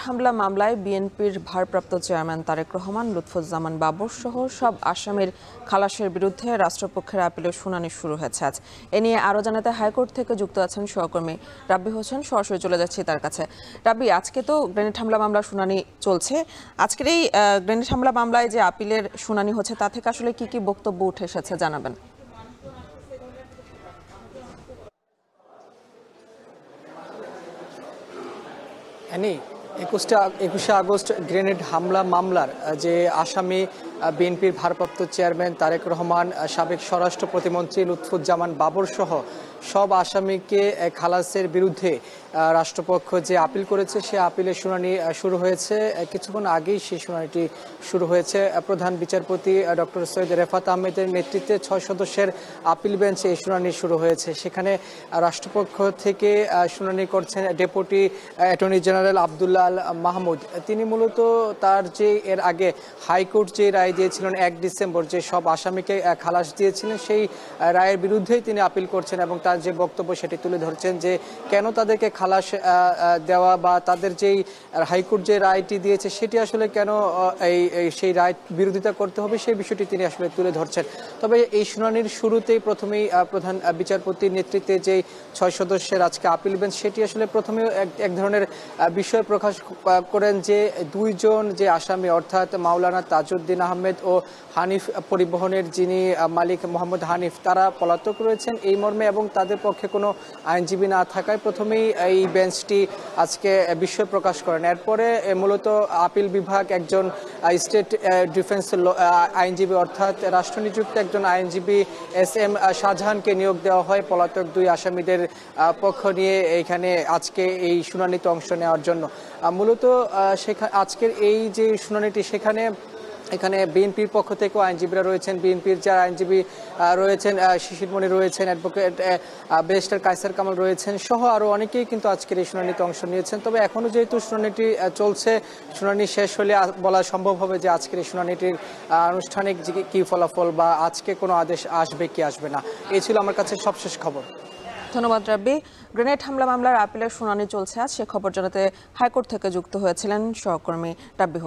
হামলা মামলায় বিএনপির ভারপ্রাপ্ত চেয়ারম্যান তারেক রহমান, লুৎফুজ্জামান বাবর সহ সব আসামির খালাসের বিরুদ্ধে রাষ্ট্রপক্ষের আপিলের শুনানি শুরু হয়েছে আজ। এ নিয়ে আরও জানাতে হাইকোর্ট থেকে যুক্ত আছেন সহকর্মী রাব্বি হোসেন। সরাসরি চলে যাচ্ছি তার কাছে। রাব্বি, আজকে তো গ্রেনেড হামলা মামলার শুনানি চলছে। আজকের এই গ্রেনেড হামলা মামলায় যে আপিলের শুনানি হচ্ছে তা থেকে আসলে কি কি বক্তব্য উঠে এসেছে জানাবেন? একুশে আগস্ট গ্রেনেড হামলা মামলার যে আসামি বিএনপির ভারপ্রাপ্ত চেয়ারম্যান তারেক রহমান, সাবেক স্বরাষ্ট্র প্রতিমন্ত্রী লুৎফুজ্জামান বাবর সহ সব আসামিকে খালাসের বিরুদ্ধে রাষ্ট্রপক্ষ যে আপিল করেছে সে আপিলের শুনানি শুরু হয়েছে। কিছুক্ষণ আগেই সেই শুনানিটি শুরু হয়েছে। প্রধান বিচারপতি ডক্টর সৈয়দ রেফাত আহমেদের নেতৃত্বে 6 সদস্যের আপিল বেঞ্চে এই শুনানি শুরু হয়েছে। সেখানে রাষ্ট্রপক্ষ থেকে শুনানি করছেন deputy attorney general Abdullah Al Mahmud. তিনি মূলত তার যে এর আগে হাইকোর্ট যে রায় দিয়েছিলেন 1 ডিসেম্বর, যে সব আসামিকে খালাস দিয়েছিলেন, সেই রায়ের বিরুদ্ধেই তিনি আপিল করছেন এবং তার যে বক্তব্য সেটি তুলে ধরছেন যে কেন তাদেরকে খালাস দেওয়া বা তাদের যেই হাইকোর্ট যে রায়টি দিয়েছে সেটি আসলে কেন সেই রায় বিরোধিতা করতে হবে সেই বিষয়টি তিনি আসলে তুলে ধরছেন। তবে এই শুনানির শুরুতেই প্রথমেই প্রধান বিচারপতির নেতৃত্বে যে 6 সদস্যের আজকে আপিল বেঞ্চ সেটি আসলে প্রথমে এক ধরনের বিষয় প্রকাশ করেন যে 2 জন যে আসামি অর্থাৎ মাওলানা তাজউদ্দিন আহমেদ ও হানিফ পরিবহনের যিনি মালিক মোহাম্মদ হানিফ, তারা পলাতক রয়েছেন এই মর্মে এবং তাদের পক্ষে কোনো আইনজীবী না থাকায় প্রথমেই এই বেঞ্চটি আজকে বিষয় প্রকাশ করেন। এরপরে মূলত আপিল বিভাগ একজন স্টেট ডিফেন্স আইনজীবী অর্থাৎ রাষ্ট্রনিযুক্ত একজন আইনজীবী SM শাহজাহানকে নিয়োগ দেওয়া হয় পলাতক 2 আসামিদের পক্ষ নিয়ে এখানে আজকে এই শুনানিতে অংশ নেওয়ার জন্য। মূলত আজকের এই যে শুনানিটি এখানে বিএনপির পক্ষ থেকেও আইনজীবীরা রয়েছেন। বিএনপির যারা আইনজীবী রয়েছেন, শিশির মনি রয়েছেন, অ্যাডভোকেট ব্যারিস্টার কায়সার কামাল রয়েছেন সহ আরও অনেকেই কিন্তু আজকের এই শুনানিতে অংশ নিয়েছেন। তবে এখনও যেহেতু শুনানিটি চলছে, শুনানি শেষ হলে বলা সম্ভব হবে যে আজকের এই শুনানিটির আনুষ্ঠানিক কি ফলাফল বা আজকে কোনো আদেশ আসবে কি আসবে না। এই ছিল আমার কাছে সবশেষ খবর। ধন্যবাদ রাব্বি। গ্রেনেড হামলা মামলার আপিলের শুনানি চলছে আজ, সে খবর জানাতে হাইকোর্ট থেকে যুক্ত হয়েছিলেন সহকর্মী রাব্বি।